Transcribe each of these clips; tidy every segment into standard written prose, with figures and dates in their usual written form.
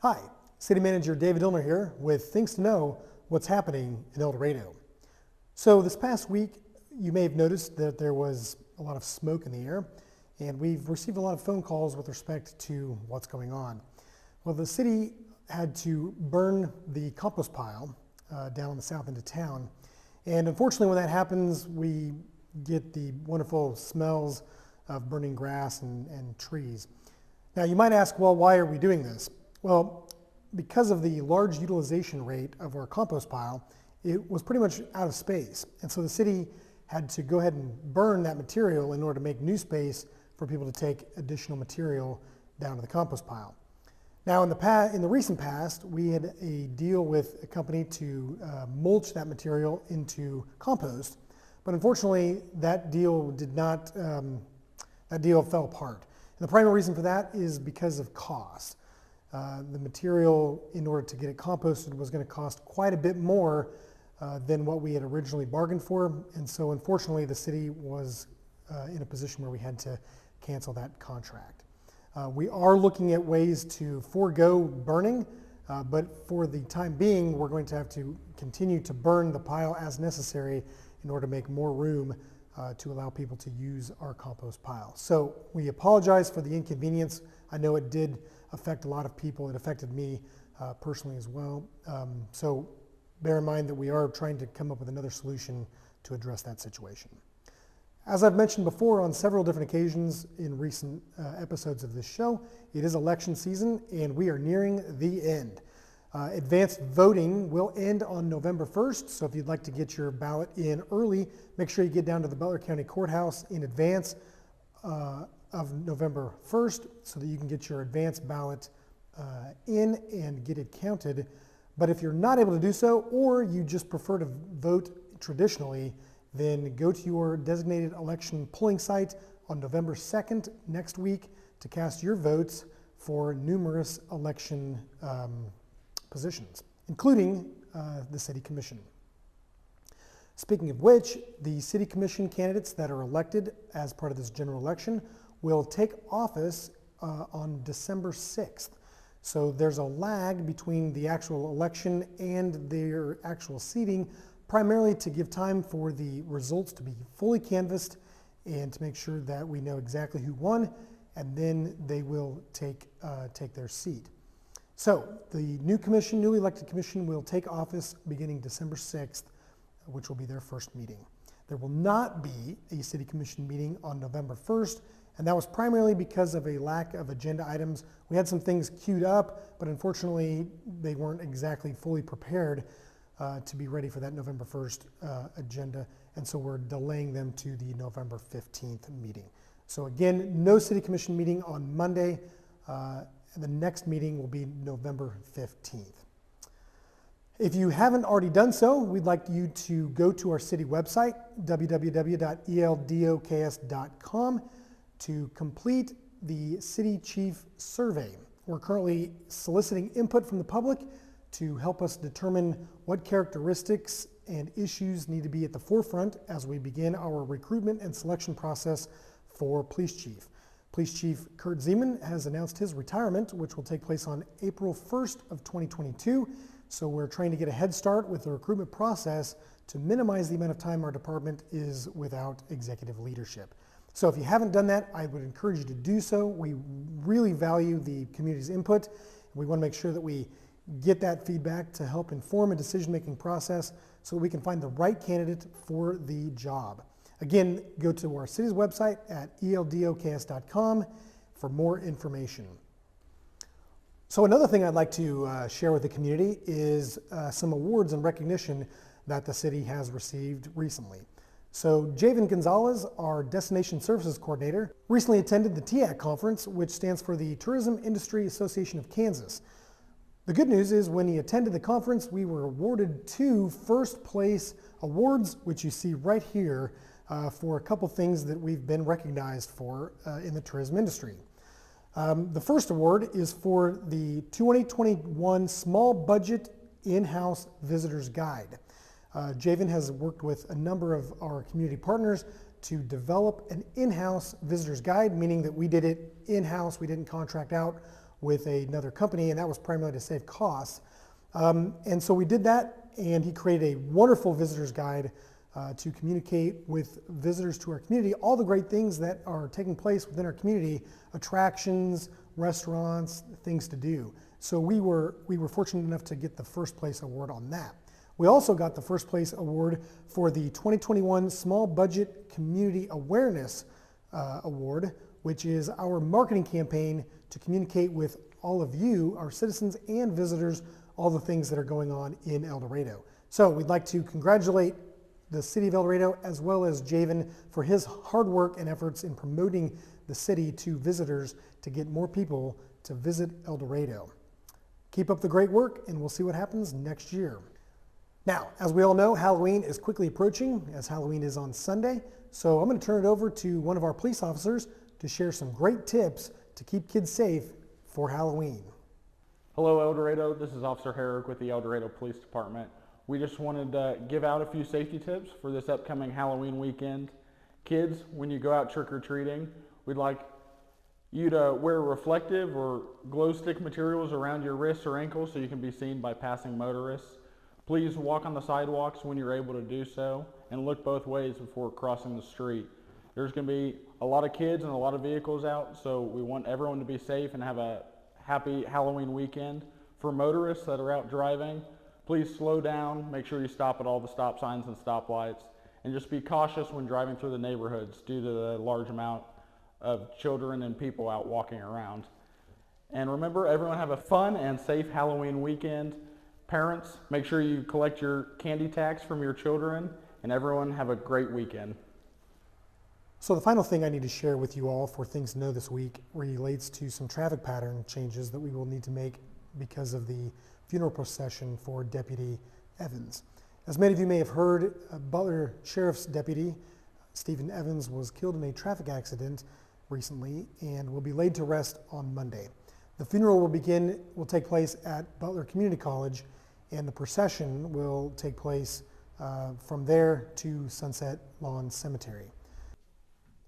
Hi, City Manager David Illner here with things to know what's happening in El Dorado. So this past week, you may have noticed that there was a lot of smoke in the air, and we've received a lot of phone calls with respect to what's going on. Well, the city had to burn the compost pile down in the south end of town, and unfortunately when that happens, we get the wonderful smells of burning grass and trees. Now you might ask, well, why are we doing this? Well, because of the large utilization rate of our compost pile, it was pretty much out of space. And so the city had to go ahead and burn that material in order to make new space for people to take additional material down to the compost pile. Now in the recent past, we had a deal with a company to mulch that material into compost, but unfortunately that deal fell apart. And the primary reason for that is because of cost. The material, in order to get it composted, was going to cost quite a bit more than what we had originally bargained for, and so unfortunately the city was in a position where we had to cancel that contract. We are looking at ways to forego burning, but for the time being we're going to have to continue to burn the pile as necessary in order to make more room to allow people to use our compost pile. So we apologize for the inconvenience. I know it did affect a lot of people. It affected me personally as well. So bear in mind that we are trying to come up with another solution to address that situation. As I've mentioned before on several different occasions in recent episodes of this show, it is election season and we are nearing the end. Advanced voting will end on November 1st, so if you'd like to get your ballot in early, make sure you get down to the Butler County Courthouse in advance of November 1st so that you can get your advance ballot in and get it counted. But if you're not able to do so, or you just prefer to vote traditionally, then go to your designated election polling site on November 2nd next week to cast your votes for numerous election positions, including the City Commission. Speaking of which, the City Commission candidates that are elected as part of this general election will take office on December 6th. So there's a lag between the actual election and their actual seating, primarily to give time for the results to be fully canvassed and to make sure that we know exactly who won, and then they will take their seat. So the newly elected commission will take office beginning December 6th, which will be their first meeting. There will not be a city commission meeting on November 1st, and that was primarily because of a lack of agenda items. We had some things queued up, but unfortunately they weren't exactly fully prepared to be ready for that November 1st agenda, and so we're delaying them to the November 15th meeting. So again, no city commission meeting on Monday, and the next meeting will be November 15th. If you haven't already done so, we'd like you to go to our city website, www.eldoks.com, to complete the City Chief Survey. We're currently soliciting input from the public to help us determine what characteristics and issues need to be at the forefront as we begin our recruitment and selection process for Police Chief. Police Chief Kurt Zeman has announced his retirement, which will take place on April 1st of 2022. So we're trying to get a head start with the recruitment process to minimize the amount of time our department is without executive leadership. So if you haven't done that, I would encourage you to do so. We really value the community's input. We want to make sure that we get that feedback to help inform a decision-making process so that we can find the right candidate for the job. Again, go to our city's website at eldoks.com for more information. So another thing I'd like to share with the community is some awards and recognition that the city has received recently. So Javen Gonzalez, our Destination Services Coordinator, recently attended the TIAC conference, which stands for the Tourism Industry Association of Kansas. The good news is when he attended the conference, we were awarded 2 first place awards, which you see right here, for a couple things that we've been recognized for in the tourism industry. The first award is for the 2021 Small Budget In-House Visitor's Guide. Javen has worked with a number of our community partners to develop an in-house visitor's guide, meaning that we did it in-house, we didn't contract out with another company, and that was primarily to save costs. And so we did that, and he created a wonderful visitor's guide to communicate with visitors to our community, all the great things that are taking place within our community, attractions, restaurants, things to do. So we were fortunate enough to get the first place award on that. We also got the first place award for the 2021 Small Budget Community Awareness Award, which is our marketing campaign to communicate with all of you, our citizens and visitors, all the things that are going on in El Dorado. So we'd like to congratulate the City of El Dorado as well as Javen for his hard work and efforts in promoting the city to visitors to get more people to visit El Dorado. Keep up the great work, and we'll see what happens next year. Now, as we all know, Halloween is quickly approaching, as Halloween is on Sunday. So I'm going to turn it over to one of our police officers to share some great tips to keep kids safe for Halloween. Hello, El Dorado. This is Officer Herrick with the El Dorado Police Department. We just wanted to give out a few safety tips for this upcoming Halloween weekend. Kids, when you go out trick-or-treating, we'd like you to wear reflective or glow stick materials around your wrists or ankles so you can be seen by passing motorists. Please walk on the sidewalks when you're able to do so, and look both ways before crossing the street. There's going to be a lot of kids and a lot of vehicles out, so we want everyone to be safe and have a happy Halloween weekend. For motorists that are out driving, please slow down, make sure you stop at all the stop signs and stoplights, and just be cautious when driving through the neighborhoods due to the large amount of children and people out walking around. And remember, everyone have a fun and safe Halloween weekend. Parents, make sure you collect your candy tax from your children, and everyone have a great weekend. So the final thing I need to share with you all for things to know this week relates to some traffic pattern changes that we will need to make because of the funeral procession for Deputy Evans. As many of you may have heard, Butler Sheriff's Deputy Stephen Evans was killed in a traffic accident recently and will be laid to rest on Monday. The funeral will take place at Butler Community College, and the procession will take place from there to Sunset Lawn Cemetery.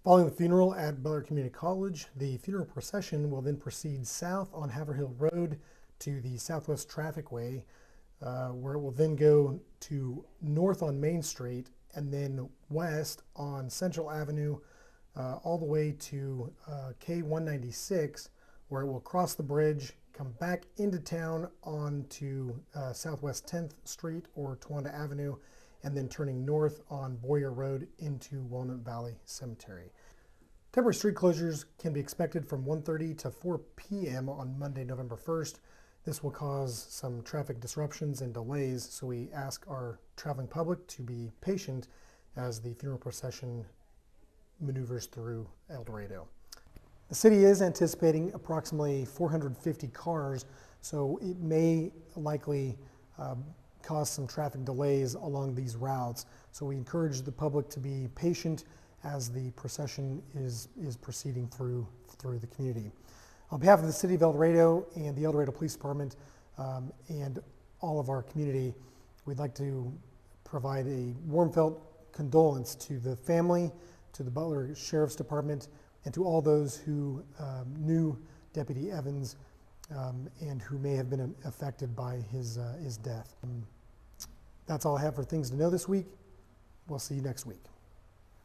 Following the funeral at Butler Community College, the funeral procession will then proceed south on Haverhill Road to the Southwest Traffic Way, where it will then go to north on Main Street and then west on Central Avenue all the way to K196, where it will cross the bridge, come back into town onto Southwest 10th Street or Towanda Avenue, and then turning north on Boyer Road into Walnut Valley Cemetery. Temporary street closures can be expected from 1:30 to 4 p.m. on Monday, November 1st. This will cause some traffic disruptions and delays, so we ask our traveling public to be patient as the funeral procession maneuvers through El Dorado. The city is anticipating approximately 450 cars, so it may likely cause some traffic delays along these routes. So we encourage the public to be patient as the procession is proceeding through the community. On behalf of the City of El Dorado and the El Dorado Police Department and all of our community, we'd like to provide a warm felt condolence to the family, to the Butler Sheriff's Department, and to all those who knew Deputy Evans and who may have been affected by his death. That's all I have for things to know this week. We'll see you next week.